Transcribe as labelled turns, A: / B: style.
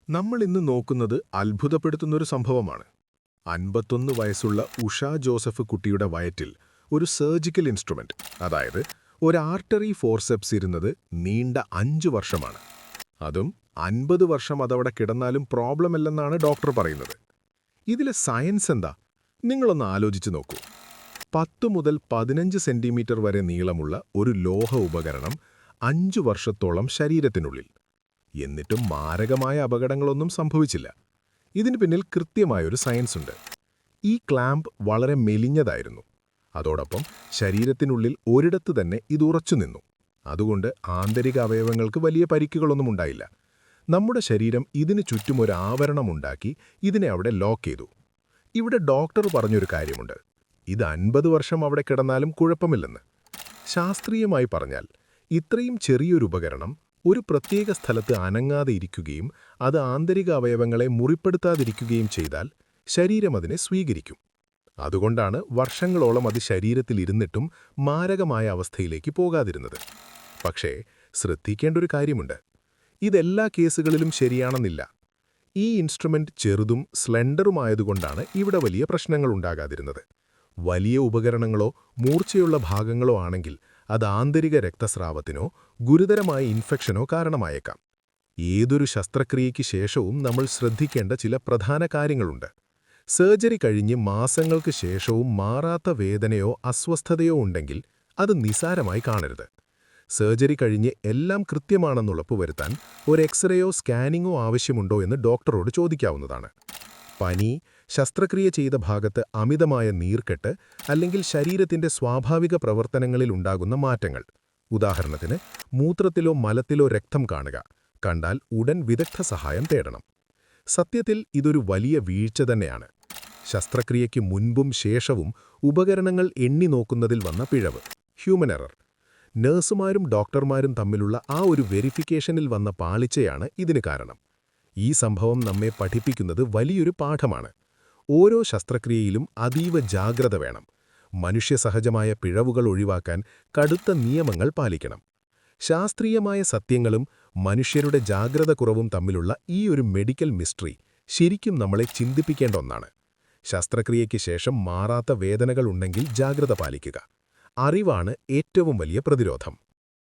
A: നമ്മൾ ഇന്ന് നോക്കുന്നത് അത്ഭുതപ്പെടുത്തുന്നൊരു സംഭവമാണ്. 51 വയസ്സുള്ള ഉഷ ജോസഫ് കുട്ടിയുടെ വയറ്റിൽ ഒരു സർജിക്കൽ ഇൻസ്ട്രുമെന്റ്, അതായത് ഒരു ആർട്ടറി ഫോർസെപ്സ് ഇരുന്നത് നീണ്ട 5 വർഷമാണ്. അതും 50 വർഷം അതവിടെ കിടന്നാലും പ്രോബ്ലമല്ലെന്നാണ് ഡോക്ടർ പറയുന്നത്. ഇതിലെ സയൻസ് എന്താ? നിങ്ങളൊന്ന് ആലോചിച്ച് നോക്കൂ. 10 മുതൽ 15 സെന്റിമീറ്റർ വരെ നീളമുള്ള ഒരു ലോഹ ഉപകരണം 5 വർഷത്തോളം ശരീരത്തിനുള്ളിൽ. എന്നിട്ടും മാരകമായ അപകടങ്ങളൊന്നും സംഭവിച്ചില്ല. ഇതിന് പിന്നിൽ കൃത്യമായൊരു സയൻസ് ഉണ്ട്. ഈ ക്ലാമ്പ് വളരെ മെലിഞ്ഞതായിരുന്നു. അതോടൊപ്പം ശരീരത്തിനുള്ളിൽ ഒരിടത്ത് തന്നെ ഇത് ഉറച്ചുനിന്നു. അതുകൊണ്ട് ആന്തരിക അവയവങ്ങൾക്ക് വലിയ പരിക്കുകളൊന്നും ഉണ്ടായില്ല. നമ്മുടെ ശരീരം ഇതിന് ചുറ്റും ഒരു ആവരണമുണ്ടാക്കി ഇതിനെ അവിടെ ലോക്ക് ചെയ്തു. ഇവിടെ ഡോക്ടർ പറഞ്ഞൊരു കാര്യമുണ്ട്. ഇത് 50 വർഷം അവിടെ കിടന്നാലും കുഴപ്പമില്ലെന്ന്. ശാസ്ത്രീയമായി പറഞ്ഞാൽ ഇത്രയും ചെറിയൊരു ഉപകരണം ഒരു പ്രത്യേക സ്ഥലത്ത് അനങ്ങാതെ ഇരിക്കുകയും അത് ആന്തരിക അവയവങ്ങളെ മുറിപ്പെടുത്താതിരിക്കുകയും ചെയ്താൽ ശരീരം അതിനെ സ്വീകരിക്കും. അതുകൊണ്ടാണ് വർഷങ്ങളോളം അത് ശരീരത്തിലിരുന്നിട്ടും മാരകമായ അവസ്ഥയിലേക്ക് പോകാതിരുന്നത്. പക്ഷേ ശ്രദ്ധിക്കേണ്ട ഒരു കാര്യമുണ്ട്. ഇതെല്ലാ കേസുകളിലും ശരിയാണെന്നില്ല. ഈ ഇൻസ്ട്രുമെന്റ് ചെറുതും സ്ലെൻഡറുമായതുകൊണ്ടാണ് ഇവിടെ വലിയ പ്രശ്നങ്ങളുണ്ടാകാതിരുന്നത്. വലിയ ഉപകരണങ്ങളോ മൂർച്ചയുള്ള ഭാഗങ്ങളോ ആണെങ്കിൽ അത് ആന്തരിക രക്തസ്രാവത്തിനോ ഗുരുതരമായ ഇൻഫെക്ഷനോ കാരണമായേക്കാം. ഏതൊരു ശസ്ത്രക്രിയയ്ക്ക് ശേഷവും നമ്മൾ ശ്രദ്ധിക്കേണ്ട ചില പ്രധാന കാര്യങ്ങളുണ്ട്. സർജറി കഴിഞ്ഞ് മാസങ്ങൾക്ക് ശേഷവും മാറാത്ത വേദനയോ അസ്വസ്ഥതയോ ഉണ്ടെങ്കിൽ അത് നിസാരമായി കാണരുത്. സർജറി കഴിഞ്ഞ് എല്ലാം കൃത്യമാണെന്നുറപ്പുവരുത്താൻ ഒരു എക്സ്റേയോ സ്കാനിങ്ങോ ആവശ്യമുണ്ടോ എന്ന് ഡോക്ടറോട് ചോദിക്കാവുന്നതാണ്. പനി, ശസ്ത്രക്രിയ ചെയ്ത ഭാഗത്ത് അമിതമായ നീർക്കെട്ട്, അല്ലെങ്കിൽ ശരീരത്തിന്റെ സ്വാഭാവിക പ്രവർത്തനങ്ങളിൽ ഉണ്ടാകുന്ന മാറ്റങ്ങൾ, ഉദാഹരണത്തിന് മൂത്രത്തിലോ മലത്തിലോ രക്തം കണ്ടാൽ ഉടൻ വിദഗ്ധ സഹായം തേടണം. സത്യത്തിൽ ഇതൊരു വലിയ വീഴ്ച തന്നെയാണ്. ശസ്ത്രക്രിയയ്ക്ക് മുൻപും ശേഷവും ഉപകരണങ്ങൾ എണ്ണി നോക്കുന്നതിൽ വന്ന പിഴവ്, ഹ്യൂമൻ എറർ. നഴ്സുമാരും ഡോക്ടർമാരും തമ്മിലുള്ള ആ ഒരു വെരിഫിക്കേഷനിൽ വന്ന പാളിച്ചയാണ് ഇതിന് കാരണം. ഈ സംഭവം നമ്മെ പഠിപ്പിക്കുന്നത് വലിയൊരു പാഠമാണ്. ഓരോ ശസ്ത്രക്രിയയിലും അതീവ ജാഗ്രത വേണം. മനുഷ്യസഹജമായ പിഴവുകൾ ഒഴിവാക്കാൻ കടുത്ത നിയമങ്ങൾ പാലിക്കണം. ശാസ്ത്രീയമായ സത്യങ്ങളും മനുഷ്യരുടെ ജാഗ്രത കുറവും തമ്മിലുള്ള ഈ ഒരു മെഡിക്കൽ മിസ്റ്ററി ശരിക്കും നമ്മളെ ചിന്തിപ്പിക്കേണ്ട ഒന്നാണ്. ശസ്ത്രക്രിയയ്ക്ക് ശേഷം മാറാത്ത വേദനകൾ ഉണ്ടെങ്കിൽ ജാഗ്രത പാലിക്കുക. അറിവാണ് ഏറ്റവും വലിയ പ്രതിരോധം.